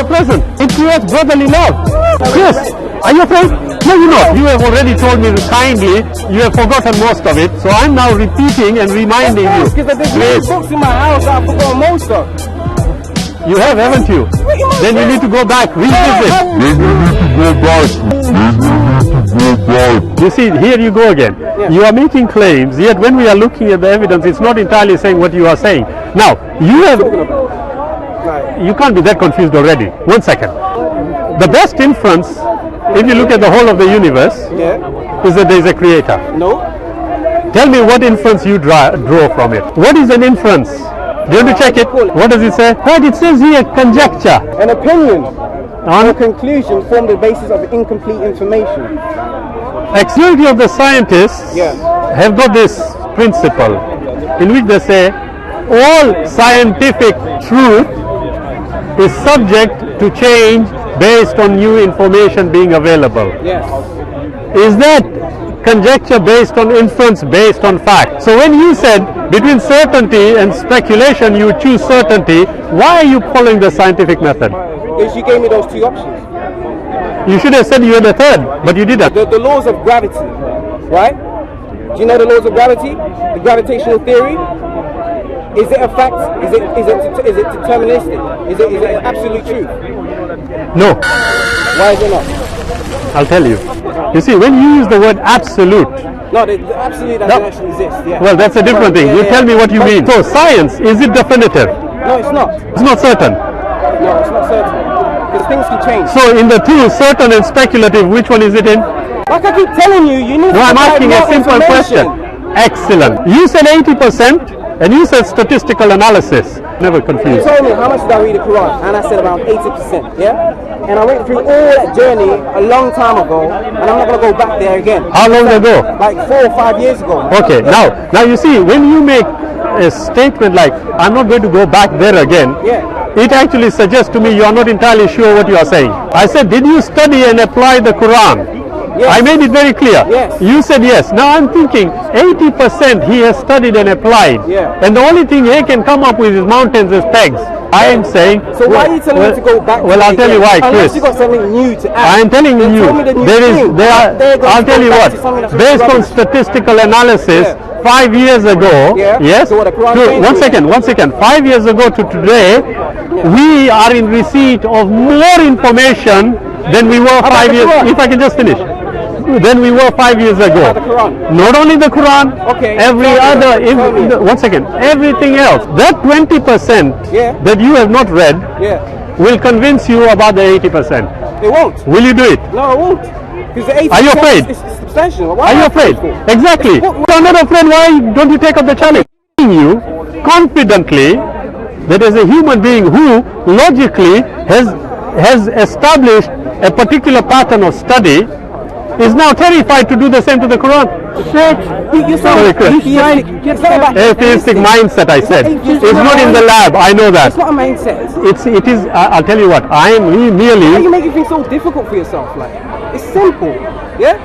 your presence. It creates brotherly love. Yes. Are you afraid? No, you're not. You have already told me kindly. You have forgotten most of it. So I'm now repeating and reminding you. Because there's books in my house that I've forgotten most of. You have, haven't you? Then you need to go back, revisit. You see, here you go again. You are making claims, yet when we are looking at the evidence, it's not entirely saying what you are saying. Now, you can't be that confused already. 1 second. The best inference, if you look at the whole of the universe, is that there is a creator. No. Tell me what inference you draw from it. What is an inference? Do you want to check it? What does it say? Right, it says here conjecture. An opinion or a conclusion formed on the basis of incomplete information. Majority of the scientists have got this principle in which they say all scientific truth is subject to change based on new information being available. Yes. Is that conjecture based on inference based on fact? So when you said between certainty and speculation you choose certainty, why are you following the scientific method? Because you gave me those two options. You should have said you had a third, but you didn't. The laws of gravity, right? Do you know the laws of gravity? The gravitational theory? Is it a fact? Is it deterministic? Is it absolute truth? No. Why is it not? I'll tell you. You see, when you use the word absolute, no, the absolute doesn't actually exist. Yeah. Well, that's a different thing. You tell me what you mean. So, science, is it definitive? No, it's not. It's not certain. No, it's not certain. Because things can change. So, in the two, certain and speculative, which one is it in? Like I keep telling you, you need to I'm asking a simple question. Excellent. You said 80%, and you said statistical analysis. Never confused. You told me how much did I read the Quran, and I said around 80%. Yeah. And I went through all that journey a long time ago, and I'm not going to go back there again. How long ago? Like 4 or 5 years ago. Okay, now you see, when you make a statement like, I'm not going to go back there again, it actually suggests to me you are not entirely sure what you are saying. I said, did you study and apply the Quran? Yes. I made it very clear. Yes. You said yes. Now I'm thinking 80% he has studied and applied. And the only thing he can come up with is mountains as pegs. I am saying. So why are you telling me to go back? Well, I'll tell you why, Chris. Unless you got something new to add. I am telling you, I'll tell you what, based on statistical analysis, 5 years ago, yes, so 1 second, 5 years ago to today, we are in receipt of more information than we were 5 years, if I can just finish, than we were 5 years ago. Not only the Quran, every other, 1 second, everything else. That 20% that you have not read will convince you about the 80%. It won't. Will you do it? No, I won't. Because the 80% are you afraid? is substantial. Are you afraid? Exactly. I'm not afraid. Why don't you take up the challenge? You confidently that as a human being who logically has established a particular pattern of study is now terrified to do the same to the Quran. Atheistic mindset, I said. It's not in the lab, I know that. It's not a mindset. It is, I'll tell you what, I am merely... Why are you making things so difficult for yourself? Like, it's simple, yeah?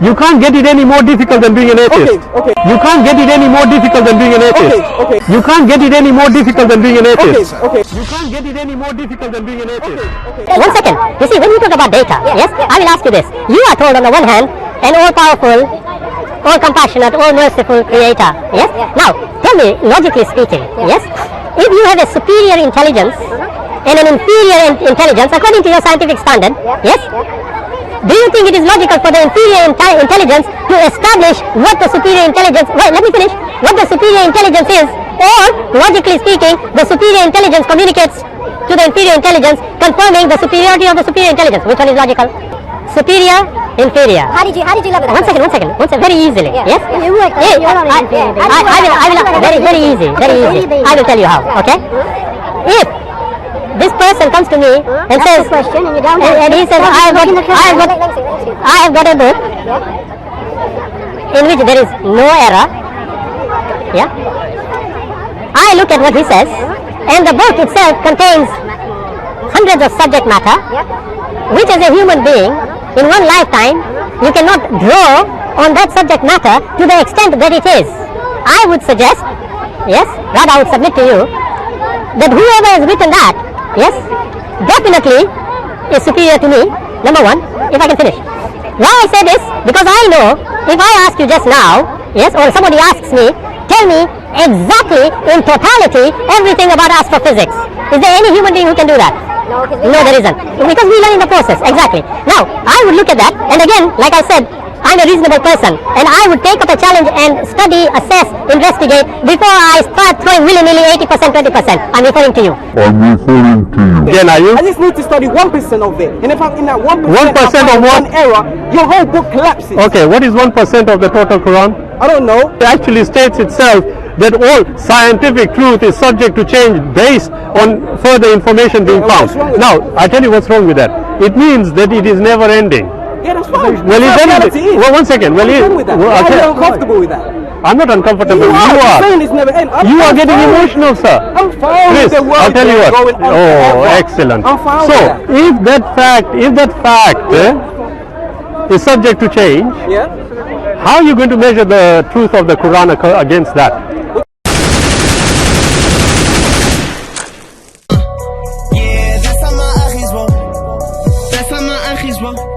You can't get it any more difficult than being an atheist. You can't get it any more difficult than being an atheist. You can't get it any more difficult than being an atheist. You can't get it any more difficult than being an atheist. 1 second. You see, when you talk about data, yes, I will ask you this. You are told on the one hand, an all-powerful, all-compassionate, all-merciful creator, yes? Now, tell me, logically speaking, yes, if you have a superior intelligence and an inferior intelligence, according to your scientific standard, yes, do you think it is logical for the inferior intelligence to establish what the superior intelligence, wait, let me finish, what the superior intelligence is, or, logically speaking, the superior intelligence communicates to the inferior intelligence, confirming the superiority of the superior intelligence? Which one is logical? Superior, inferior. How did you love it? One second, very easily, yes? I will, very easy. I will tell you how, okay? If this person comes to me and says, and he says, I have got a book in which there is no error. Yeah. I look at what he says, and the book itself contains hundreds of subject matter, which as a human being, in one lifetime, you cannot draw on that subject matter to the extent that it is. I would suggest, yes, rather I would submit to you, that whoever has written that, yes, definitely is superior to me, number one, if I can finish. Why I say this? Because I know if I ask you just now, yes, or somebody asks me, tell me exactly in totality everything about astrophysics. Is there any human being who can do that? No, there isn't. Because we learn in the process, exactly. Now, I would look at that, and again, like I said, I'm a reasonable person, and I would take up a challenge and study, assess, investigate before I start throwing willy-nilly 80%, 20%. I'm referring to you. Again, are you? I just need to study 1% of it, and if I'm in that 1%, 1% of what? one error, your whole book collapses. Okay, what is 1% of the total Quran? I don't know. It actually states itself that all scientific truth is subject to change based on further information being found. what's wrong with Now, I tell you what's wrong with that. It means that it is never ending. Yeah, that's fine. Well, That's it how is. reality is. Well, 1 second. Well, What's wrong with that? Why are you uncomfortable with that? I'm not uncomfortable. You are. Saying it's never end. You are getting fine. emotional, sir. I'm fine Chris, with the world I'll tell you what. going on Oh, forever. excellent. I'm fine So, with that. if that fact is subject to change, Yeah. how are you going to measure the truth of the Quran against that? Yeah, that's how my Atheist roll. That's how my Atheist roll.